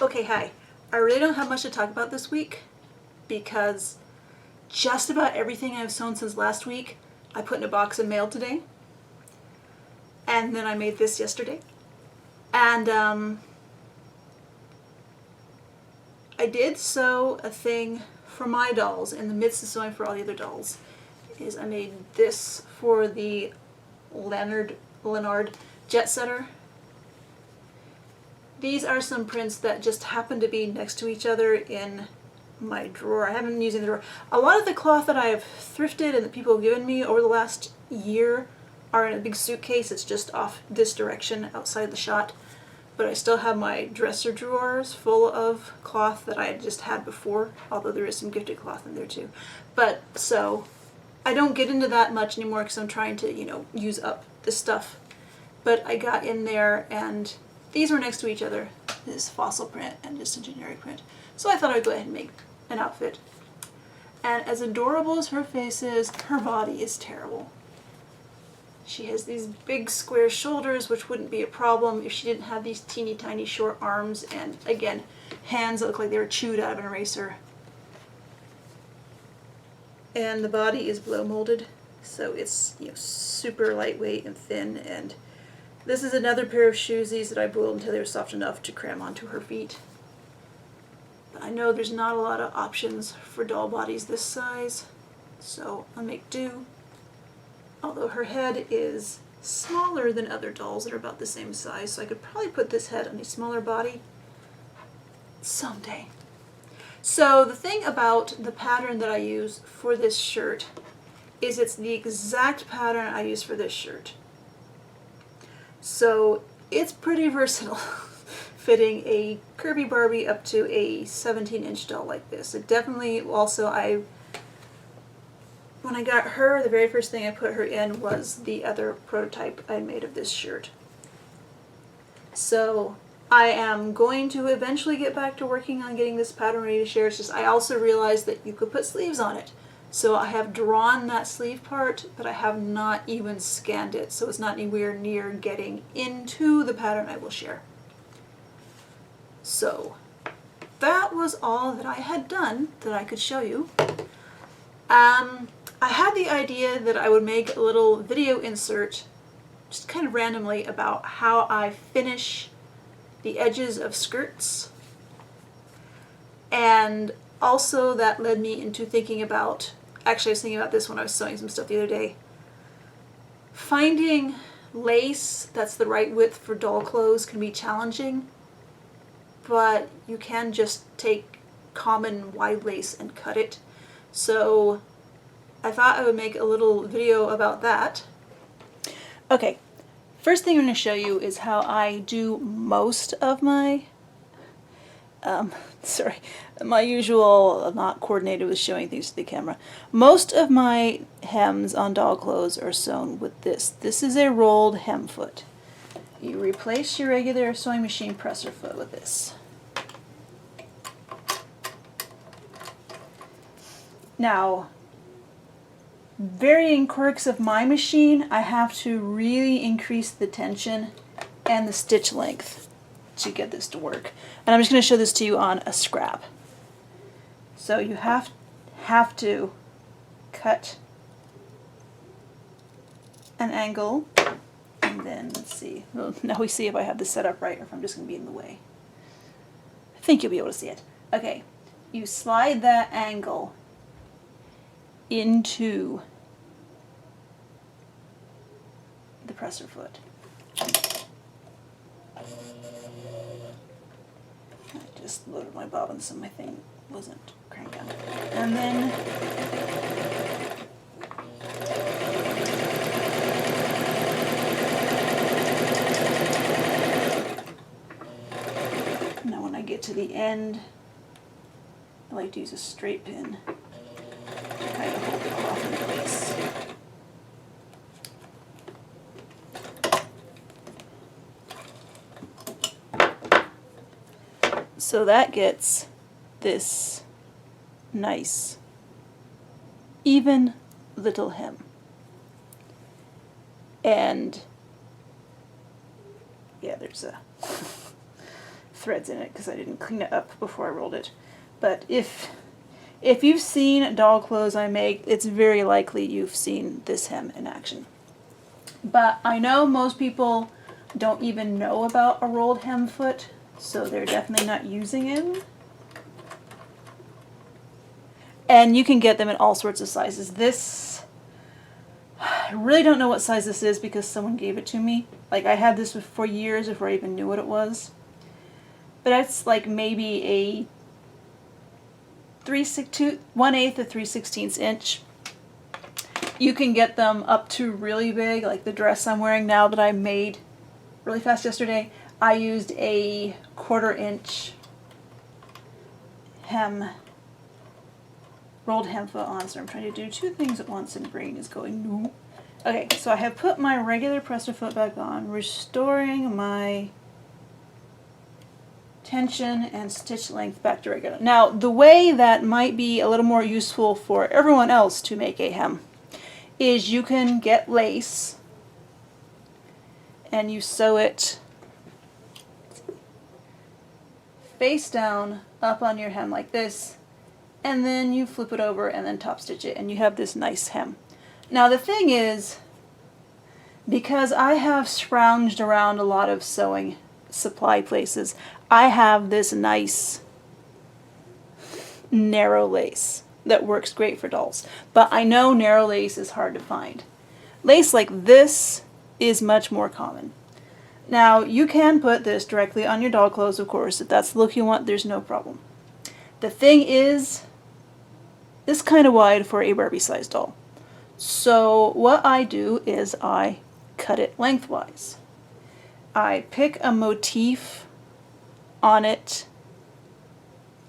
Okay, hi. I really don't have much to talk about this week because just about everything I've sewn since last week I put in a box and mailed today. And then I made this yesterday. And I did sew a thing for my dolls in the midst of sewing for all the other dolls. I made this for the Leonard Jet Setter. These are some prints that just happen to be next to each other in my drawer. I haven't been using the drawer. A lot of the cloth that I have thrifted and that people have given me over the last year are in a big suitcase. It's just off this direction outside the shot. But I still have my dresser drawers full of cloth that I had just had before, although there is some gifted cloth in there too. But so I don't get into that much anymore because I'm trying to, use up this stuff. But I got in there and these were next to each other, this fossil print and just a generic print. So I thought I'd go ahead and make an outfit. And as adorable as her face is, her body is terrible. She has these big square shoulders, which wouldn't be a problem if she didn't have these teeny tiny short arms and, again, hands that look like they were chewed out of an eraser. And the body is blow molded, so it's super lightweight and thin, and this is another pair of shoesies that I boiled until they were soft enough to cram onto her feet. But I know there's not a lot of options for doll bodies this size, so I'll make do. Although her head is smaller than other dolls that are about the same size, so I could probably put this head on a smaller body someday. So the thing about the pattern that I use for this shirt is it's the exact pattern I use for this shirt. So it's pretty versatile, fitting a Kirby Barbie up to a 17-inch doll like this. It definitely also, when I got her, the very first thing I put her in was the other prototype I made of this shirt. So I am going to eventually get back to working on getting this pattern ready to share. It's just I also realized that you could put sleeves on it. So I have drawn that sleeve part, but I have not even scanned it, so it's not anywhere near getting into the pattern I will share. So that was all that I had done that I could show you. I had the idea that I would make a little video insert, just kind of randomly, about how I finish the edges of skirts. And also that led me into thinking about, actually I was thinking about this when I was sewing some stuff the other day, finding lace that's the right width for doll clothes can be challenging, but you can just take common wide lace and cut it. So I thought I would make a little video about that. Okay, first thing I'm going to show you is how I do most of my, my usual not coordinated with showing things to the camera. Most of my hems on doll clothes are sewn with this. This is a rolled hem foot. You replace your regular sewing machine presser foot with this. Now, varying quirks of my machine, I have to really increase the tension and the stitch length to get this to work. And I'm just going to show this to you on a scrap. So you have to cut an angle, and then let's see. Well, now we see if I have this set up right or if I'm just going to be in the way. I think you'll be able to see it. Okay, you slide that angle into the presser foot. I just loaded my bobbin so my thing wasn't cranking. And then now when I get to the end, I like to use a straight pin to kind of hold the cloth in place. So that gets this nice, even little hem. And yeah, there's a threads in it because I didn't clean it up before I rolled it. But if you've seen doll clothes I make, it's very likely you've seen this hem in action. But I know most people don't even know about a rolled hem foot, so they're definitely not using it. And you can get them in all sorts of sizes. This, I really don't know what size this is because someone gave it to me. Like, I had this for years before I even knew what it was. But it's like maybe a 1/8 to 3/16 inch. You can get them up to really big, like the dress I'm wearing now that I made really fast yesterday. I used a 1/4 inch hem, rolled hem foot on, so I'm trying to do two things at once and brain is going no. Okay, so I have put my regular presser foot back on, restoring my tension and stitch length back to regular. Now, the way that might be a little more useful for everyone else to make a hem is you can get lace and you sew it face down up on your hem like this, and then you flip it over and then top stitch it, and you have this nice hem. Now the thing is, because I have scrounged around a lot of sewing supply places, I have this nice narrow lace that works great for dolls. But I know narrow lace is hard to find. Lace like this is much more common. Now, you can put this directly on your doll clothes, of course. If that's the look you want, there's no problem. The thing is, it's kind of wide for a Barbie-sized doll. So what I do is I cut it lengthwise. I pick a motif on it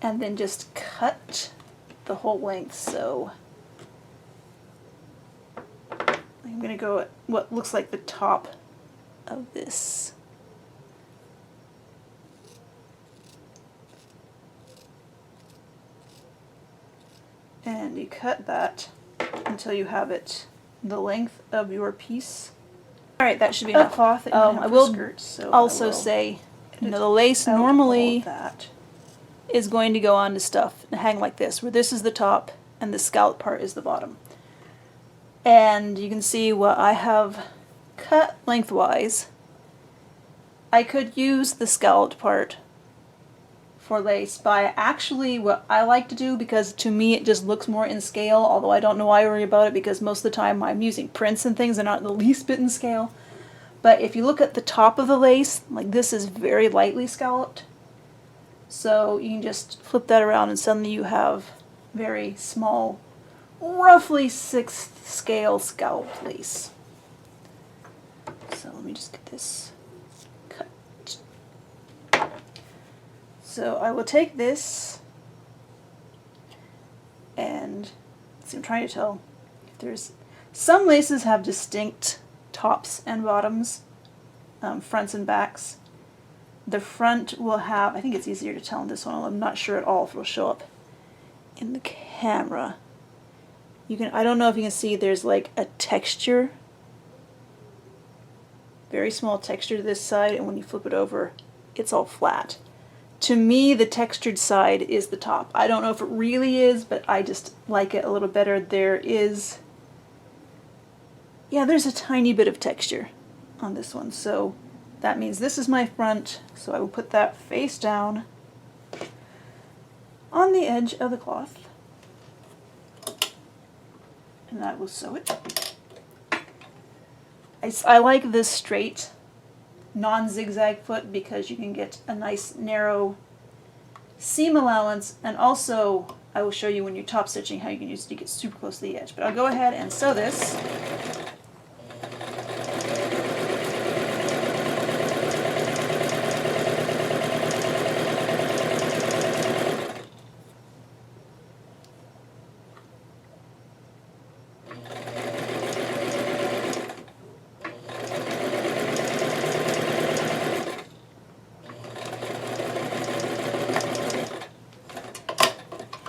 and then just cut the whole length. So I'm going to go at what looks like the top of this. And you cut that until you have it the length of your piece. Alright, that should be enough. Cloth that you have I will skirts, so also say, you know, the lace normally is going to go onto stuff and hang like this, where this is the top and the scallop part is the bottom. And you can see what I have cut lengthwise. I could use the scalloped part for lace, but actually what I like to do, because to me it just looks more in scale, although I don't know why I worry about it because most of the time I'm using prints and things that are not the least bit in scale. But if you look at the top of the lace, like this is very lightly scalloped. So you can just flip that around and suddenly you have very small, roughly 6th scale scalloped lace. So let me just get this cut. So I will take this and see, I'm trying to tell if there's some laces have distinct tops and bottoms, fronts and backs. The front will have, I think it's easier to tell in this one, I'm not sure at all if it'll show up in the camera. You can, I don't know if you can see, there's like a texture, very small texture to this side, and when you flip it over, it's all flat. To me, the textured side is the top. I don't know if it really is, but I just like it a little better. There is, yeah, there's a tiny bit of texture on this one. So that means this is my front, so I will put that face down on the edge of the cloth. And I will sew it. I like this straight, non-zigzag foot because you can get a nice narrow seam allowance, and also I will show you when you're top stitching how you can use it to get super close to the edge. But I'll go ahead and sew this.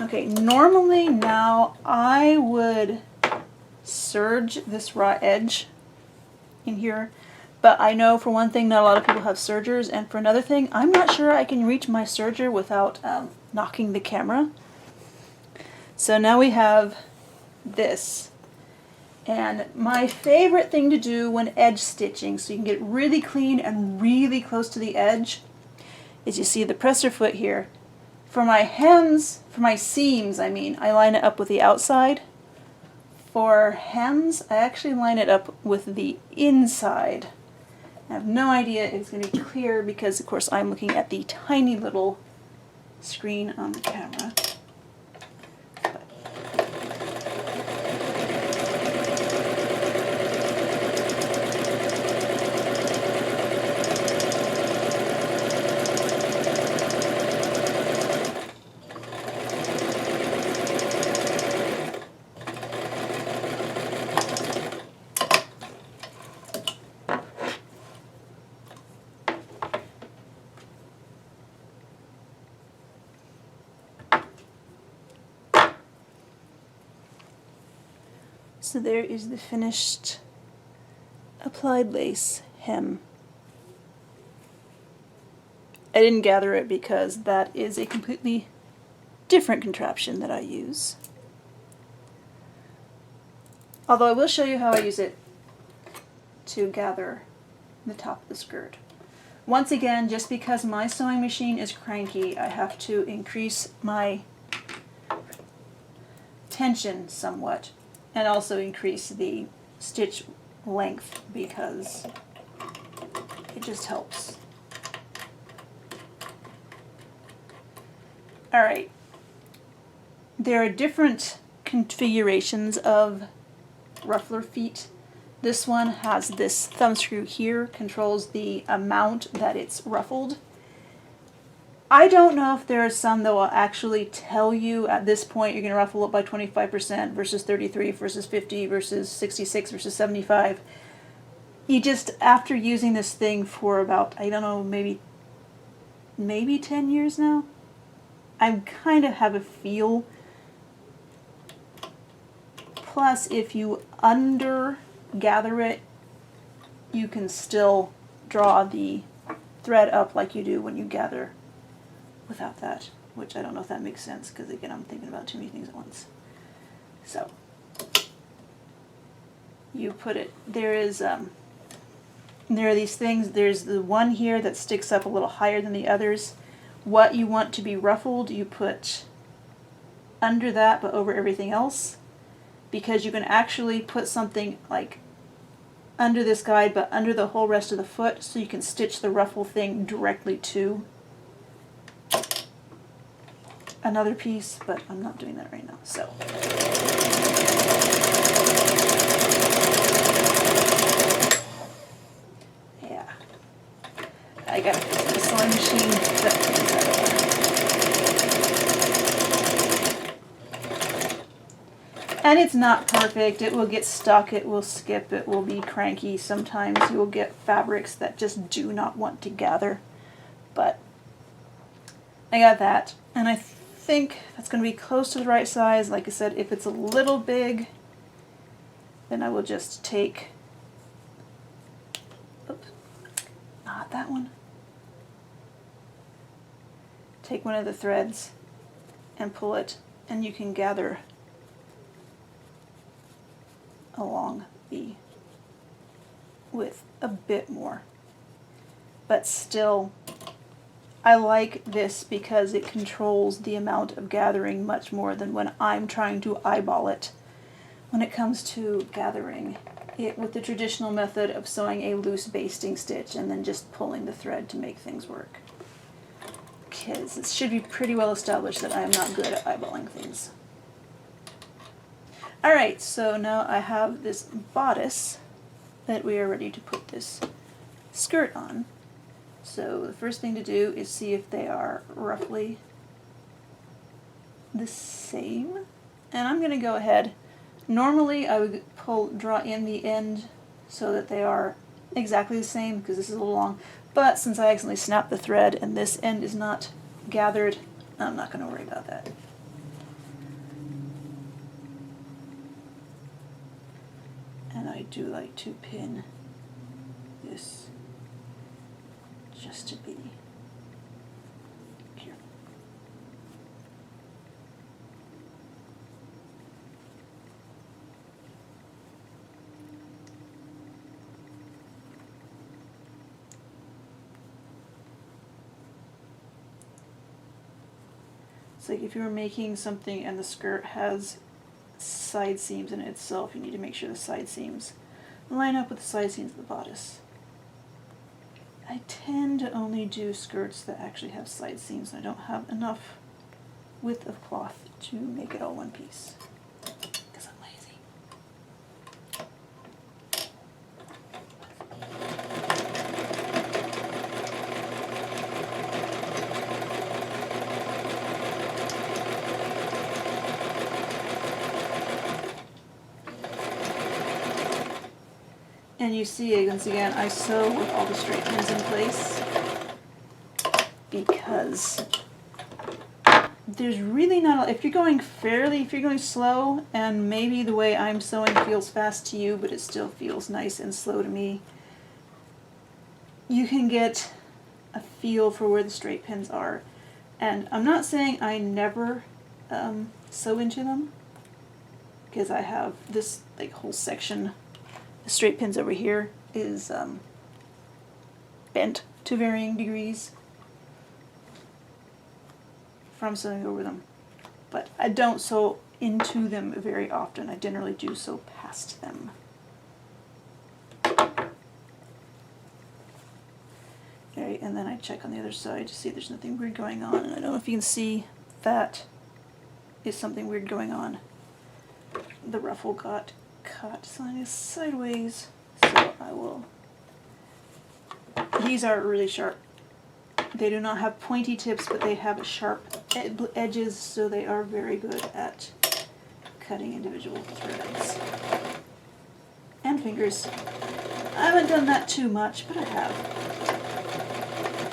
Okay, normally now I would serge this raw edge in here, But I know for one thing not a lot of people have sergers, and for another thing I'm not sure I can reach my serger without knocking the camera. So now we have this. And my favorite thing to do when edge stitching, so you can get really clean and really close to the edge, is you see the presser foot here. For my hems, for my seams I mean, I line it up with the outside. For hems, I actually line it up with the inside. I have no idea if it's going to be clear because of course I'm looking at the tiny little screen on the camera. So there is the finished applied lace hem. I didn't gather it because that is a completely different contraption that I use. Although I will show you how I use it to gather the top of the skirt. Once again, just because my sewing machine is cranky, I have to increase my tension somewhat and also increase the stitch length because it just helps. Alright, there are different configurations of ruffler feet. This one has this thumb screw here, controls the amount that it's ruffled. I don't know if there are some that will actually tell you at this point you're going to ruffle it by 25% versus 33 versus 50 versus 66 versus 75. You just, after using this thing for about, I don't know, maybe 10 years now, I kind of have a feel. Plus, if you gather it, you can still draw the thread up like you do when you gather without that, which I don't know if that makes sense because again I'm thinking about too many things at once. So you put it, there are these things, there's the one here that sticks up a little higher than the others. What you want to be ruffled you put under that but over everything else, because you can actually put something like under this guide but under the whole rest of the foot so you can stitch the ruffle thing directly to another piece, but I'm not doing that right now. So yeah, I got the sewing machine and it's not perfect. It will get stuck, it will skip, it will be cranky. Sometimes you will get fabrics that just do not want to gather, but I got that, and I think that's going to be close to the right size. Like I said, if it's a little big, then I will just take, oops, not that one, take one of the threads and pull it, and you can gather along the width a bit more. But still, I like this because it controls the amount of gathering much more than when I'm trying to eyeball it. When it comes to gathering it with the traditional method of sewing a loose basting stitch and then just pulling the thread to make things work. Because it should be pretty well established that I am not good at eyeballing things. Alright, so now I have this bodice that we are ready to put this skirt on. So the first thing to do is see if they are roughly the same. And I'm going to go ahead. Normally I would draw in the end so that they are exactly the same because this is a little long. But since I accidentally snapped the thread and this end is not gathered, I'm not going to worry about that. And I do like to pin this just to be careful. It's like if you were making something and the skirt has side seams in it itself, you need to make sure the side seams line up with the side seams of the bodice. I tend to only do skirts that actually have side seams. I don't have enough width of cloth to make it all one piece because I'm lazy. And you see, once again, I sew with all the straight pins in place because there's really not, if you're going slow, and maybe the way I'm sewing feels fast to you, but it still feels nice and slow to me, you can get a feel for where the straight pins are. And I'm not saying I never sew into them, because I have this like whole section. The straight pins over here is bent to varying degrees from sewing over them. But I don't sew into them very often. I generally do sew past them. Okay, and then I check on the other side to see if there's nothing weird going on. And I don't know if you can see that is something weird going on. The ruffle got cut sideways, so I will. These are really sharp. They do not have pointy tips, but they have sharp edges, so they are very good at cutting individual threads. And fingers. I haven't done that too much, but I have.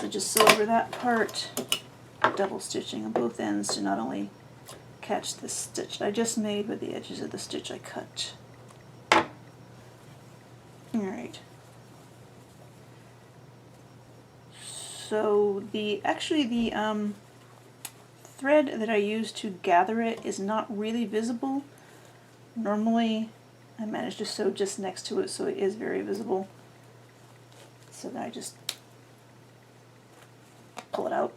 So just sew over that part, double stitching on both ends to not only catch the stitch I just made, but the edges of the stitch I cut. Alright. So the thread that I use to gather it is not really visible. Normally I manage to sew just next to it so it is very visible. So then I just pull it out.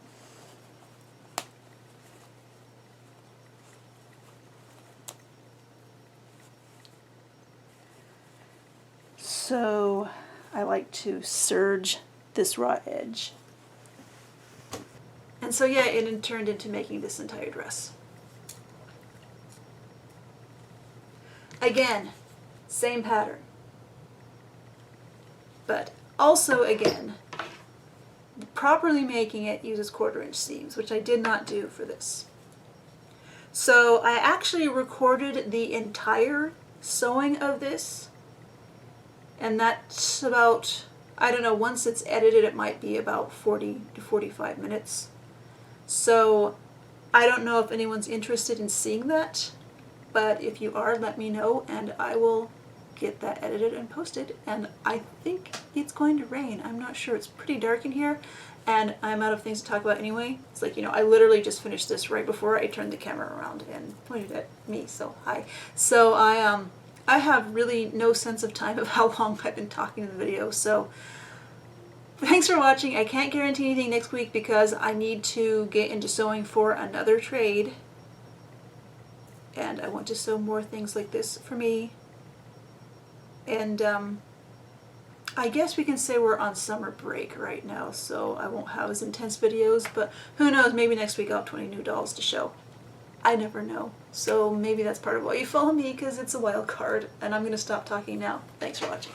So I like to serge this raw edge. And so yeah, it turned into making this entire dress. Again, same pattern. But also again, properly making it uses 1/4 inch seams, which I did not do for this. So I actually recorded the entire sewing of this. And that's about, I don't know, once it's edited it might be about 40 to 45 minutes. So I don't know if anyone's interested in seeing that, but if you are, let me know and I will get that edited and posted. And I think it's going to rain. I'm not sure. It's pretty dark in here and I'm out of things to talk about anyway. It's like, you know, I literally just finished this right before I turned the camera around and pointed at me, so hi. So I have really no sense of time of how long I've been talking in the video, so thanks for watching. I can't guarantee anything next week because I need to get into sewing for another trade, and I want to sew more things like this for me. And I guess we can say we're on summer break right now, so I won't have as intense videos, but who knows, maybe next week I'll have 20 new dolls to show. I never know. So maybe that's part of why you follow me, because it's a wild card. And I'm going to stop talking now. Thanks for watching.